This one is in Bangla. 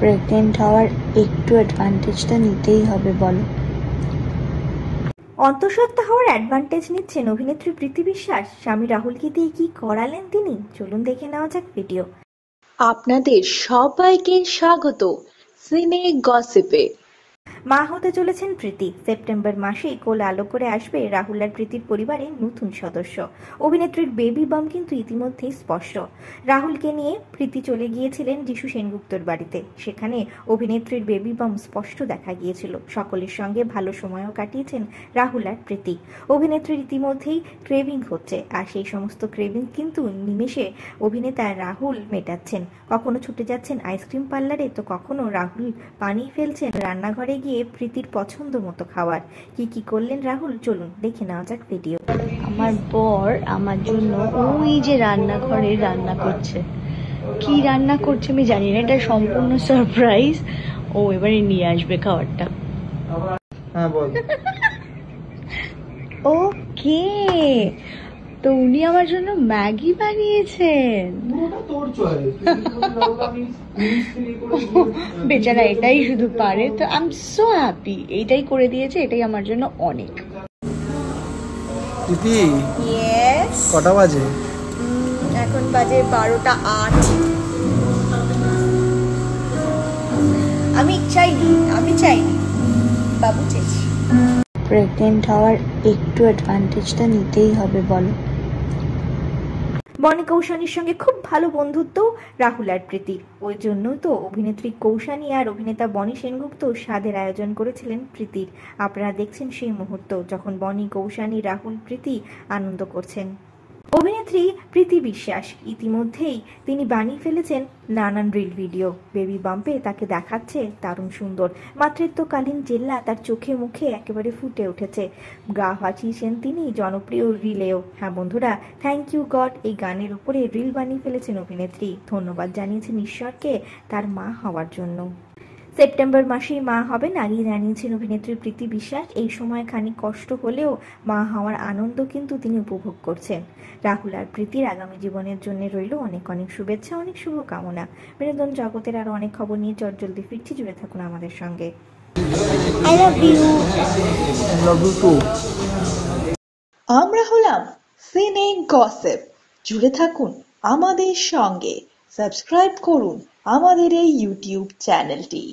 প্রেগনেন্ট হওয়ার একটু অ্যাডভান্টেজটা নিতেই হবে বলো। অন্তঃসত্ত্বা হওয়ার অ্যাডভান্টেজ নিচ্ছেন অভিনেত্রী প্রীতি বিশ্বাস। স্বামী রাহুলকে দিয়ে কি করালেন তিনি, চলুন দেখে নেওয়া যাক ভিডিও। আপনাদের সবাইকে স্বাগত সিনে গসিপে। মা হতে চলেছেন প্রীতি। সেপ্টেম্বর মাসেই কোলে আলো করে আসবে রাহুল আর প্রীতির পরিবারের নতুন সদস্য। অভিনেত্রীর বেবি বাম কিন্তু ইতিমধ্যেই স্পষ্ট। রাহুলকে নিয়ে প্রীতি চলে গিয়েছিলেন যিশু সেনগুপ্তর বাড়িতে। সেখানে অভিনেত্রীর বেবি বাম স্পষ্ট দেখা গিয়েছিল। সকলের সঙ্গে ভালো সময়ও কাটিয়েছেন রাহুল আর প্রীতি। অভিনেত্রীর ইতিমধ্যেই ক্রেভিং হচ্ছে, আর সেই সমস্ত ক্রেভিং কিন্তু নিমেষে অভিনেতা রাহুল মেটাচ্ছেন। কখনো ছুটে যাচ্ছেন আইসক্রিম পার্লারে, তো কখনো রাহুল বানিয়ে ফেলছেন রান্নাঘরে গিয়ে প্রীতির পছন্দ মতো খাবার। কি করলেন রাহুল, চলুন দেখে নেওয়া যাক ভিডিও। আমার বর আমার জন্য ওই যে রান্নাঘরে রান্না করছে। কি রান্না করছে আমি জানি না, এটা সম্পূর্ণ সারপ্রাইজ। ও এবারে নিয়ে আসবে খাবারটা। ওকে, তো উনি আমার জন্য ম্যাগি বানিয়েছেন। বেচারা এটাই শুধু পারে, তো আই এম সো হ্যাপি। এইটাই করে দিয়েছে, এটাই আমার জন্য অনেক। দিদি, কটা বাজে? এখন বাজে 12:08। আমি চাইনি, বাবু চেয়েছি। প্রেগনেন্ট হওয়ার একটু অ্যাডভান্টেজটা নিতেই হবে বলো। বনি কৌশানীর সঙ্গে খুব ভালো বন্ধুত্ব রাহুল আর প্রীতির। ওই জন্যই তো অভিনেত্রী কৌশানী আর অভিনেতা বনি সেনগুপ্ত স্বাদের আয়োজন করেছিলেন প্রীতির। আপনারা দেখছেন সেই মুহূর্ত যখন বনি, কৌশানী, রাহুল, প্রীতি আনন্দ করছেন। অভিনেত্রী প্রীতি বিশ্বাস ইতিমধ্যেই তিনি বানিয়ে ফেলেছেন নানান রিল ভিডিও। বেবি বাম্পে তাকে দেখাচ্ছে দারুণ সুন্দর। মাতৃত্বকালীন জেল্লা তার চোখে মুখে একেবারে ফুটে উঠেছে। গা ভাসিয়েছেন তিনি জনপ্রিয় রিলেও। হ্যাঁ বন্ধুরা, থ্যাংক ইউ গড এই গানের উপরে রিল বানিয়ে ফেলেছেন অভিনেত্রী। ধন্যবাদ জানিয়েছেন ঈশ্বরকে তার মা হওয়ার জন্য। সেপ্টেম্বর মাসেই মা হবেন আগেই জানিয়েছেন অভিনেত্রী প্রীতি বিশ্বাস। এই সময় খানিক কষ্ট হলেও মা হওয়ার আনন্দ কিন্তু তিনি উপভোগ করছেন। রাহুল আর প্রীতির আগামী জীবনের জন্য রইল অনেক অনেক শুভেচ্ছা, অনেক শুভকামনা। বিনোদন জগতের আরো অনেক খবর নিয়ে জলদি ফিরছি, জুড়ে থাকুন আমাদের সঙ্গে। I love you. Love you too. আমরা হলাম সিনে গসিপ। জুড়ে থাকুন আমাদের সঙ্গে, সাবস্ক্রাইব করুন আমাদের এই ইউটিউব চ্যানেলটি।